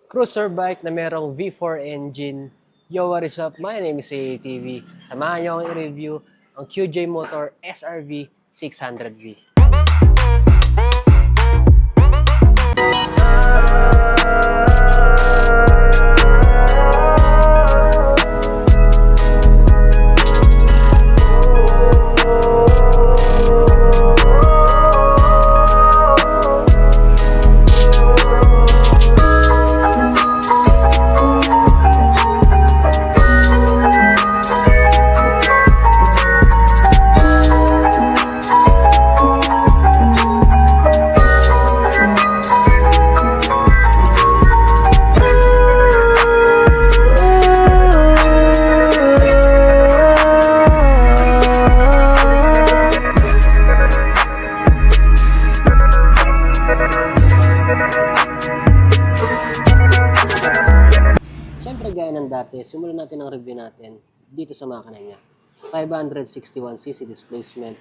cruiser bike na merong V4 engine. Yo, what is up? My name is AATV. Samahan niyo akong i-review ang QJ Motor SRV 600V. Siyempre gaya ng dati, simulan natin ang review natin dito sa makina niya. 561cc displacement,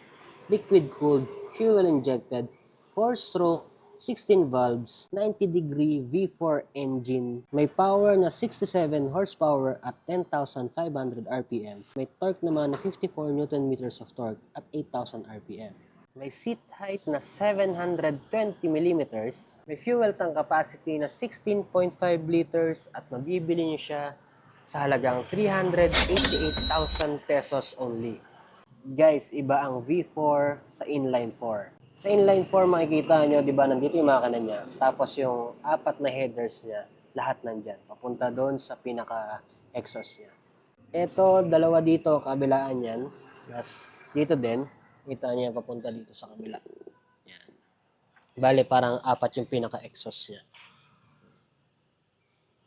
liquid cooled, fuel injected, 4-stroke, 16 valves, 90-degree V4 engine. May power na 67 horsepower at 10,500 RPM. May torque naman na 54 Nm of torque at 8,000 RPM. May seat height na 720 mm. May fuel tank capacity na 16.5 liters at mabibili niyo siya sa halagang 388,000 pesos only. Guys, iba ang V4 sa inline 4. Sa inline 4 makikita nyo, di ba, nandito yung makina niya. Tapos yung apat na headers niya, lahat nandyan. Papunta doon sa pinaka-exhaust niya. Ito, dalawa dito, kabilaan yan. Plus, dito din. Kita niya papunta dito sa kabila. Yan. Bale, parang apat yung pinaka-exhaust niya.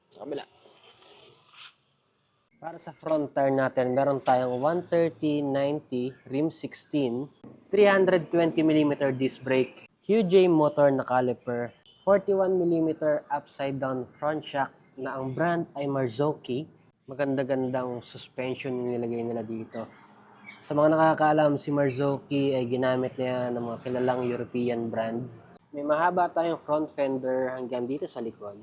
Sa kabila. Para sa front tire natin, meron tayong 130/90 rim 16, 320mm disc brake, QJ motor na caliper, 41mm upside down front shock na ang brand ay Marzocchi. Maganda-gandang suspension yung nilagay nila dito. Sa mga nakakaalam, si Marzocchi ay ginamit niya ng mga kilalang European brand. May mahaba tayong front fender hanggang dito sa likod.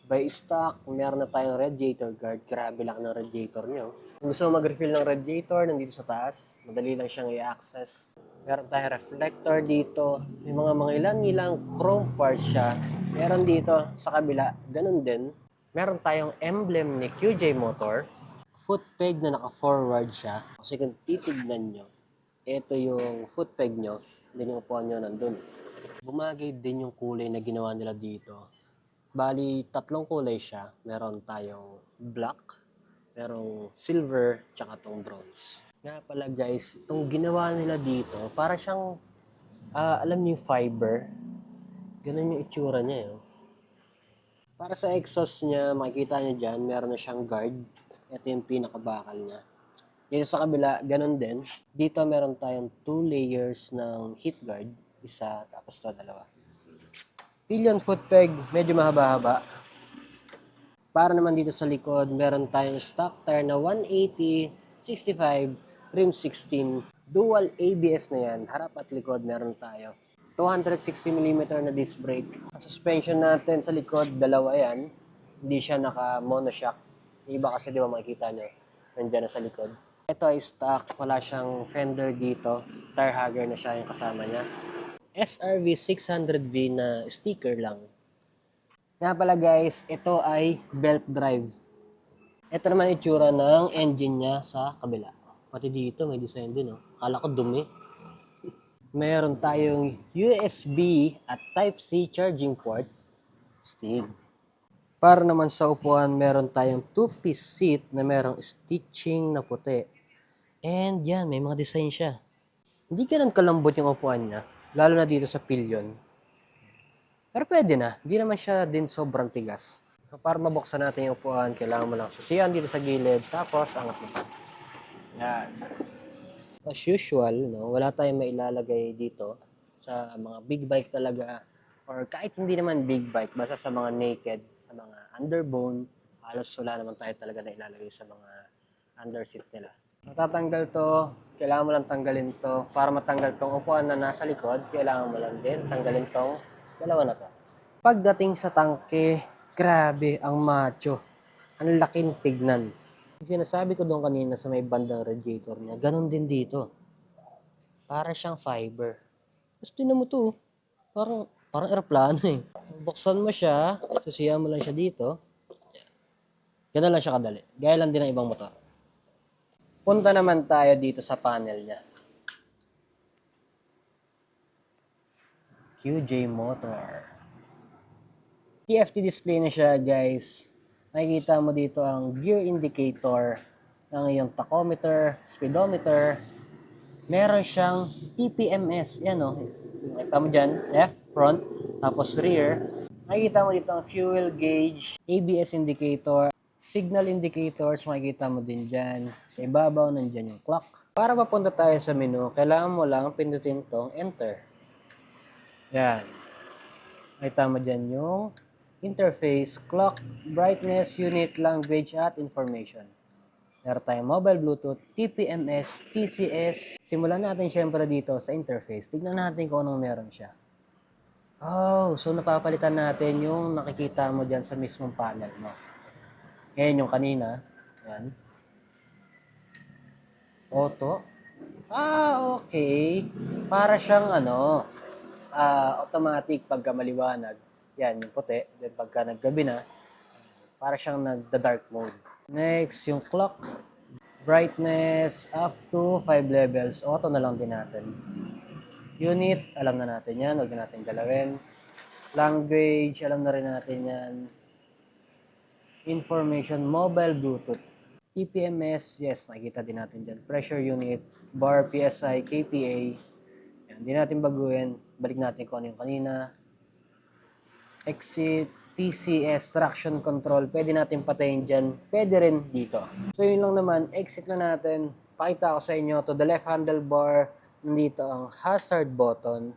By stock, meron na tayong radiator guard. Grabe lang ng radiator nyo. Kung gusto mo mag-refill ng radiator, nandito sa taas. Madali lang siyang i-access. Meron tayong reflector dito. May mga ilang chrome parts siya. Meron dito sa kabila. Ganun din. Meron tayong emblem ni QJ Motor. Foot peg na naka-forward siya. Kasi kung titignan nyo, ito yung foot peg nyo, then yung upuan nyo nandun. Bumagay din yung kulay na ginawa nila dito. Bali, tatlong kulay siya. Meron tayong black, merong silver, tsaka tong bronze. Nga pala guys, itong ginawa nila dito, para siyang, alam niyo yung fiber. Ganun yung itsura niya yun. Para sa exhaust niya, makikita niyo dyan, meron na siyang guard. Ito yung pinakabakal niya. Dito sa kabila, ganun din. Dito meron tayong 2 layers ng heat guard. Isa, tapos ito, dalawa. Pillion foot peg, medyo mahaba-haba. Para naman dito sa likod, meron tayong stock tire na 180/65 rim 16. Dual ABS na yan. Harap at likod meron tayo. 260mm na disc brake. Ang suspension natin sa likod, dalawa yan. Hindi siya naka-monoshock. Iba kasi di ba makikita nyo, nandiyan na sa likod. Ito ay stock, wala siyang fender dito. Tire hugger na siya yung kasama niya. SRV 600V na sticker lang. Nga pala guys, ito ay belt drive. Ito naman itsura ng engine niya sa kabila. Pati dito may design din, oh. Akala ko dumi. Meron tayong USB at Type-C charging port. Still. Para naman sa upuan, meron tayong 2-piece seat na merong stitching na puti. And yan, may mga design siya. Hindi ganun kalambot yung upuan niya, lalo na dito sa pillion. Pero pwede na, hindi naman siya din sobrang tigas. Para mabuksan natin yung upuan, kailangan mo lang susiyan dito sa gilid, tapos angat mo pa. Yan. As usual, no, wala tayong mailalagay dito sa mga big bike talaga, or kahit hindi naman big bike, basta sa mga naked, sa mga underbone, halos wala naman tayo talaga na ilalagay sa mga underseat nila. Matatanggal to, kailangan mo lang tanggalin to. Para matanggal tong upuan na nasa likod, kailangan mo lang din tanggalin tong dalawa na to. Pagdating sa tangke, Grabe, ang macho. Ang laking tignan. Yung sinasabi ko doon kanina sa may bandang radiator niya, ganun din dito. Para siyang fiber. Tapos tinan mo to, parang eroplano eh. Buksan mo siya, susiyan mo lang siya dito. Ganun lang siya kadali. Gaya lang din ng ibang motor. Punta naman tayo dito sa panel niya. QJ Motor. TFT display na siya, guys. Nakikita mo dito ang gear indicator ng iyong tachometer, speedometer. Meron siyang TPMS. Yan o. Nakita mo dyan, left, front, tapos rear. Nakikita mo dito ang fuel gauge, ABS indicator, signal indicators, makikita mo din dyan. Sa ibabaw, nandyan yung clock. Para mapunta tayo sa menu, kailangan mo lang pindutin tong enter. Yan. Nakita mo dyan yung interface, clock, brightness, unit, language, at information. Meron tayong mobile Bluetooth, TPMS, TCS. Simulan natin syempre dito sa interface. Tignan natin kung anong meron siya. Oh, so napapalitan natin yung nakikita mo dyan sa mismong panel mo. Ngayon yung kanina. Yan. Auto. Okay. Para siyang automatic pagka maliwanag. Yan, yung puti. Then pagka naggabi na, para siyang nagda-dark mode. Next, yung clock. Brightness up to 5 levels. Auto na lang din natin. Unit, alam na natin yan. Huwag na natin galawin. Language, alam na rin natin yan. Information, mobile Bluetooth. TPMS, yes, nakikita din natin dyan. Pressure unit, bar, PSI, KPA. Yan, hindi natin baguhin. Balik natin kung ano yung kanina. Exit, TCS, traction control. Pwede natin patayin dyan. Pwede rin dito. So yun lang naman, exit na natin. Pakita ko sa inyo, to the left handlebar, nandito ang hazard button.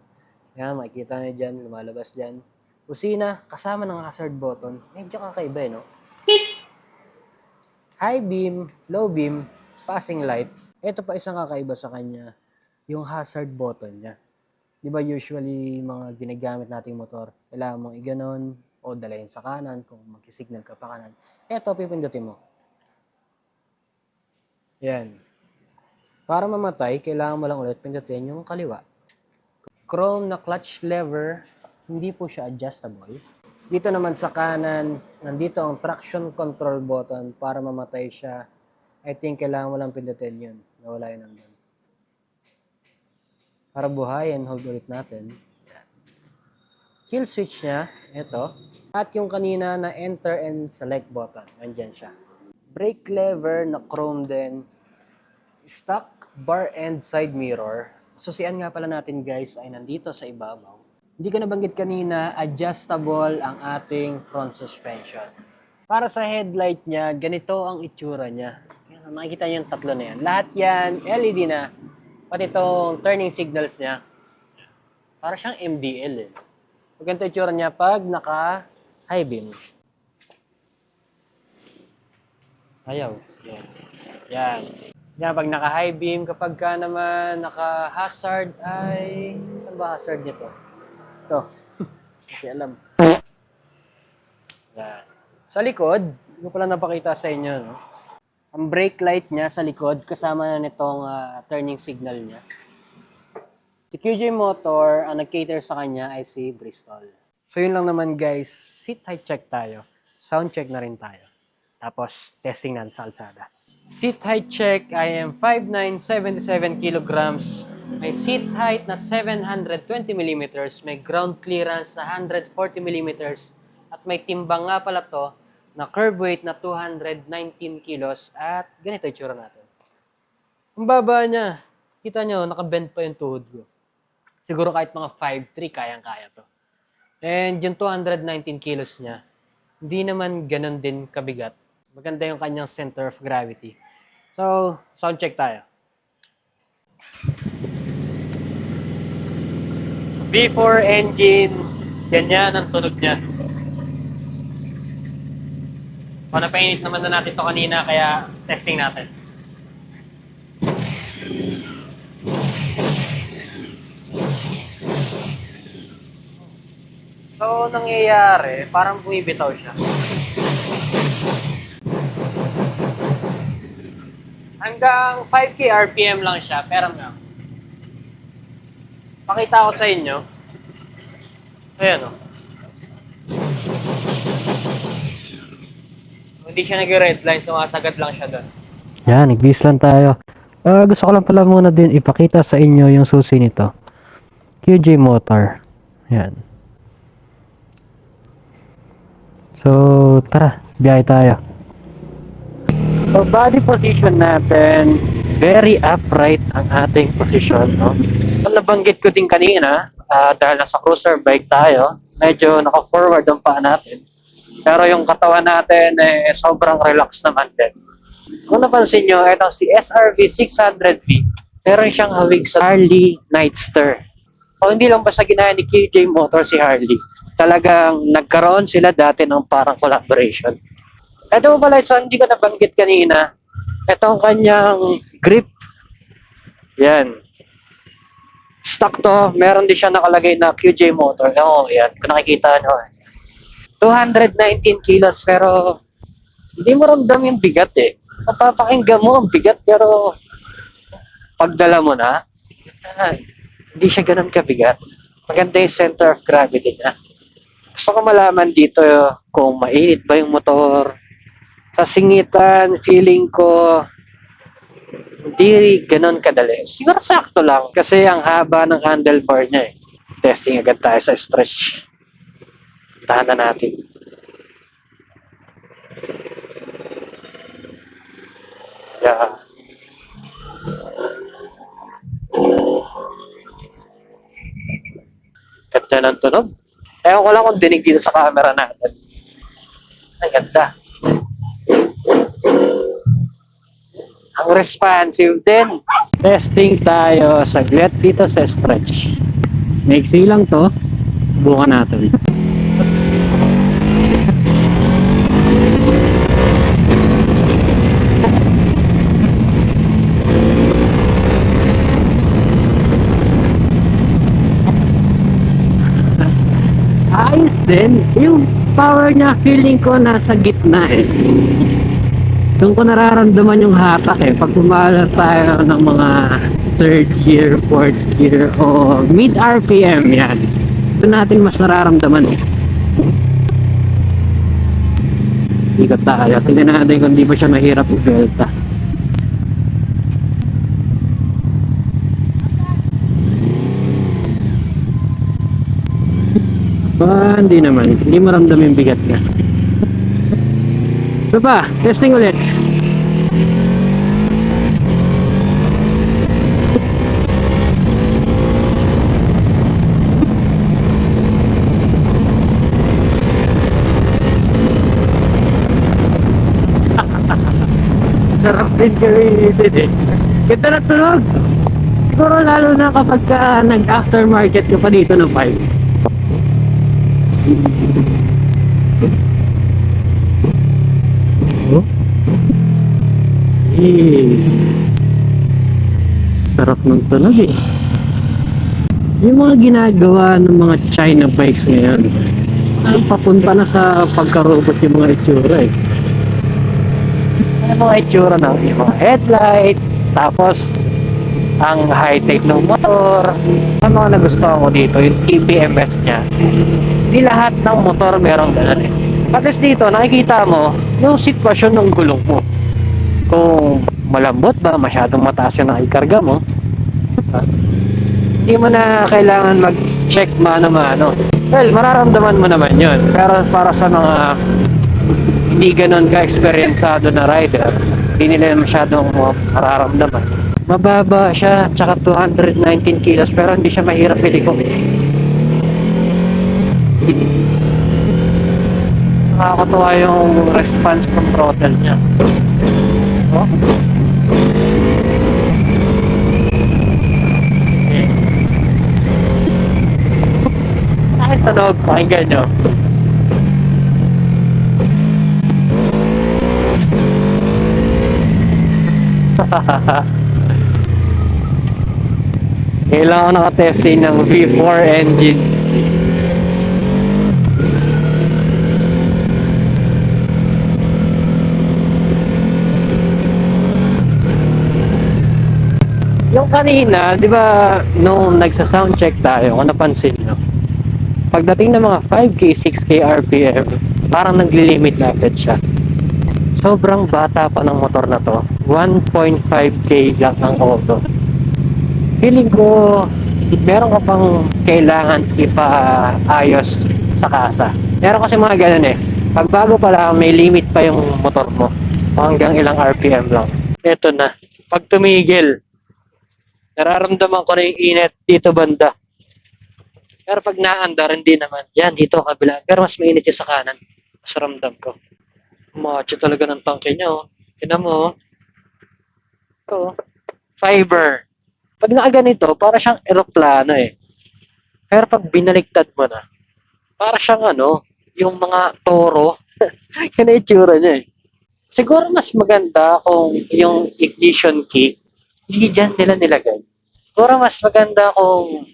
Yan, makikita nyo dyan, lumalabas dyan. Busina, kasama ng hazard button. Medyo kakaiba no? High beam, low beam, passing light. Ito pa isang kakaiba sa kanya, yung hazard button niya. Di ba usually mga ginagamit nating motor, kailangan mong iganon o dalayin sa kanan kung magkisignal ka pa kanan. Ito, pipindutin mo. Yan. Para mamatay, kailangan mo lang ulit pindutin yung kaliwa. Chrome na clutch lever, hindi po siya adjustable. Dito naman sa kanan, nandito ang traction control button para mamatay siya. I think kailangan mo lang pindutin yun. Nawala yun nandun. Para buhayin, hold ulit natin. Kill switch niya, ito. At yung kanina na enter and select button, nandyan siya. Brake lever na chrome din. Stock bar and side mirror. Susian nga pala natin guys ay nandito sa ibabaw. Hindi ko nabanggit kanina, adjustable ang ating front suspension. Para sa headlight niya, ganito ang itsura niya. Yan, nakikita niyo yung tatlo na yan. Lahat yan, LED na. Pati itong turning signals niya. Para siyang MDL eh. Ganito itsura niya pag naka-high beam. Ayaw. Yan. Yan. Yan, pag naka-high beam, kapag ka naman naka-hazard ay... Saan ba hazard nito? Ito. Hindi alam. Yan. Sa likod, hindi ko pala napakita sa inyo, no? Ang brake light niya sa likod, kasama na nitong turning signal niya. Si QJ Motor, ang nag-cater sa kanya ay si Bristol. So yun lang naman guys, seat height check tayo. Sound check na rin tayo. Tapos testing na sa alsada. Seat height check, I am 5'9", 77 kilograms. May seat height na 720 mm, may ground clearance na 140 mm, at may timbang nga pala to na curb weight na 219 kilos, at ganito yung tsura natin. Ang baba niya, kita nyo, nakabend pa yung tuhod ko. Siguro kahit mga 5'3", kayang-kaya to. And yung 219 kilos niya, hindi naman ganun din kabigat. Maganda yung kanyang center of gravity. So, sound check tayo. V4 engine, ganyan ang tunog niya. Napainit naman na natin to kanina, kaya testing natin. So, nangyayari, parang bumibitaw siya. Hanggang 5K RPM lang siya, pero nga. Pakita ko sa inyo. Ayan o. Hindi siya nag-redline, sumasagat lang siya doon. Yan, nag-bis lang tayo. Gusto ko lang pala muna din ipakita sa inyo yung susi nito. QJ Motor. Yan. So, tara, biyahe tayo. So, body position natin, very upright ang ating position, no? Nabanggit ko din kanina, dahil nasa cruiser bike tayo, medyo naka-forward ang paa natin. Pero yung katawan natin, sobrang relax naman din. Kung napansin nyo, itong si SRV 600V, meron siyang hawig sa Harley Nightster. O hindi lang basta ginaya ni QJ Motor si Harley. Talagang nagkaroon sila dati ng parang collaboration. Ito pala isang hindi ko nabanggit kanina. Ito ang kanyang grip. Yan. Stock to. Meron din siya nakalagay na QJ Motor. Oo, yan. Kung nakikita nyo. 219 kilos pero hindi mo ramdam yung bigat eh. Napapakinggan mo ang bigat pero pagdala mo na, hindi siya ganun kabigat. Maganda yung center of gravity niya. Gusto ko malaman dito kung mainit ba yung motor. Sa singitan, feeling ko hindi ganun kadali. Siguro sakto lang kasi ang haba ng handlebar niya eh. Testing agad tayo sa stretch. Tahan na natin. Yeah. Ganda ng tunog. Ewan ko lang kung dinig dito sa camera natin. Ang ganda. Ang responsive din. Testing tayo saglit dito sa stretch. Maiksi lang to. Subukan natin. Ayos din. Yung power niya, feeling ko nasa gitna eh. Doon ko nararamdaman yung hatak eh. Pag pumalar tayo ng mga 3rd gear, 4th gear, o mid RPM yan. Doon natin mas nararamdaman eh. Ikot tayo. Tingnan natin kung di ba siya mahirap i-delta. Hindi naman. Hindi maramdam yung bigat niya. So pa, testing ulit. Sarap din gawin eh. Ganda na tunog. Siguro lalo na kapag nag-aftermarket ka pa dito ng 5. Oh. Sarap ng tunog eh. Yung mga ginagawa ng mga China bikes ngayon, papunta na sa pagkarobot yung mga itsura eh. Yung mga itsura ng yung mga headlight, tapos ang high-tech ng motor. Ang mga nagustuhan ko dito, yung TPMS niya. Hindi lahat ng motor merong ganun eh. At least dito, nakikita mo yung sitwasyon ng gulong mo. Kung malambot ba, masyadong mataas yung naikarga mo, hindi mo na kailangan mag-check mano-mano. Well, mararamdaman mo naman yun. Pero para sa mga hindi ganun ka-eksperyensado na rider, hindi nila masyadong mararamdaman. Mababa siya, tsaka 219 kilos, pero hindi siya mahirap iliko. Nakakatuwa yung response ng throttle niya. Oh. Okay. Ay, tunog, pakinggan nyo. Kailangan ko nakatesting ng V4 engine. Yung kanina, di ba, nung nagsa-sound check tayo, kung napansin nyo, pagdating ng mga 5K, 6K RPM, parang nagli-limit na agad siya. Sobrang bata pa ng motor na to. 1.5K lang ang auto. Feeling ko, meron ka pang kailangan ipaayos sa kasa. Meron kasi mga ganun eh. Pag bago pa lang, may limit pa yung motor mo. Hanggang ilang RPM lang. Ito na. Pag tumigil, nararamdaman ko na yung init dito banda. Pero pag naandar, hindi naman. Yan, dito kabila. Pero mas mainit yung sa kanan. Mas ramdam ko. Macho talaga ng tangke niya, oh. Tignan mo, oh. Ito, oh. Fiber. Pag nakaganito, para siyang eroplano eh. Pero pag binaliktad mo na, para siyang ano, yung mga toro. Yan ang itsura niya eh. Siguro mas maganda kung yung ignition key, hindi dyan nila nilagay. Siguro mas maganda kung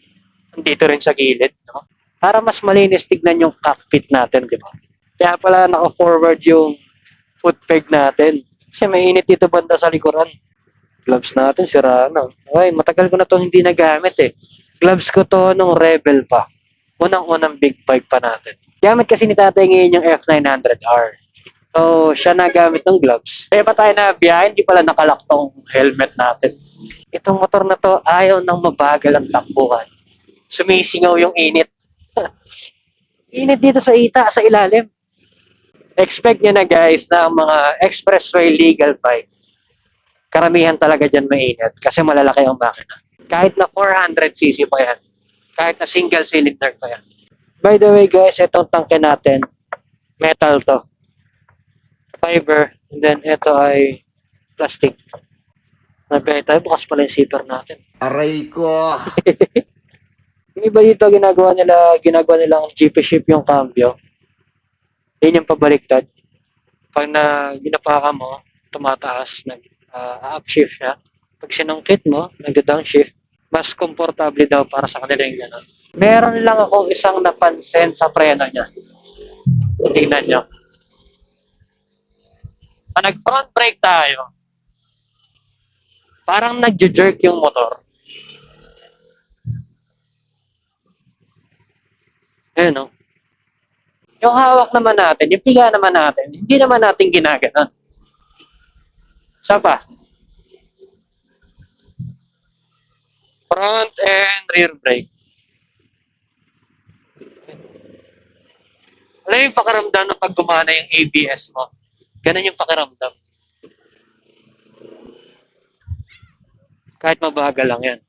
dito rin sa gilid, no? Para mas malinis tignan yung cockpit natin, di ba? Kaya pala naka-forward yung foot peg natin. Kasi mainit dito banda sa likuran. Gloves natin, sira na. Okay, matagal ko na to hindi nagamit eh. Gloves ko to nung Rebel pa. Unang-unang big bike pa natin. Gamit kasi ni tatay ngayon yung F900R. So, siya nagamit ng gloves. Kaya pa tayo na biyahe, hindi pala nakalak tong helmet natin. Itong motor na to, ayaw nang mabagal ang takbuhan. Sumisingaw yung init. Init dito sa sa ilalim. Expect nyo na guys na ang mga expressway legal bike, karamihan talaga dyan mainit kasi malalaki ang makina. Kahit na 400cc pa yan. Kahit na single cylinder pa yan. By the way guys, itong tangke natin, metal to. Fiber. And then ito ay plastic. Nabihay tayo, bukas pala yung zipper natin. Aray ko! Yung iba dito, ginagawa nilang GP shift yung cambio. Yun yung pabaliktad. Pag ginapaka mo, tumataas, upshift siya. Pag sinungkit mo, nagda-downshift, mas komportable daw para sa kanila yung gano'n. Meron lang akong isang napansin sa preno niya. Tingnan nyo. Pag nag-front brake tayo, parang nagjo-jerk yung motor. Ayun, no? Yung hawak naman natin, yung piga naman natin, hindi naman natin ginaganon. Isa pa. Front and rear brake. Alam yung pakiramdam ng pag gumana yung ABS mo. Ganun yung pakiramdam. Kahit mabagal lang yan.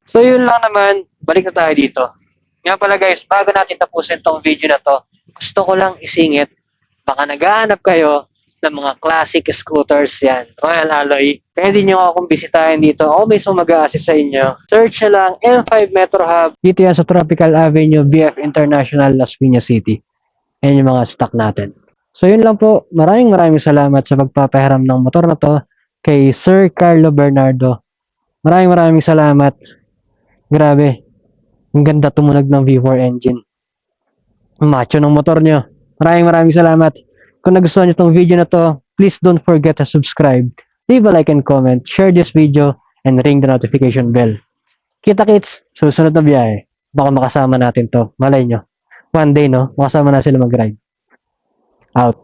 So yun lang naman, balik na tayo dito. Nga pala guys, bago natin tapusin tong video na to, gusto ko lang isingit, baka naghahanap kayo ng mga classic scooters yan, Royal Alloy. Pwede nyo akong bisitahin dito. Ako mismo mag-a-assist sa inyo. Search na lang M5 Metro Hub. Dito yan sa Tropical Avenue, BF International, Las Piñas City. Yan yung mga stock natin. So yun lang po. Maraming salamat sa pagpapahiram ng motor na to kay Sir Carlo Bernardo. Maraming salamat. Grabe. Ang ganda tumunog ng V4 engine. Macho ng motor nyo. Maraming salamat. Kung nagustuhan nyo itong video na to, please don't forget to subscribe, leave a like and comment, share this video, and ring the notification bell. Kita-kits, susunod na biyahe. Baka makasama natin to. Malay nyo. One day, no? Makasama na sila mag-ride. Out.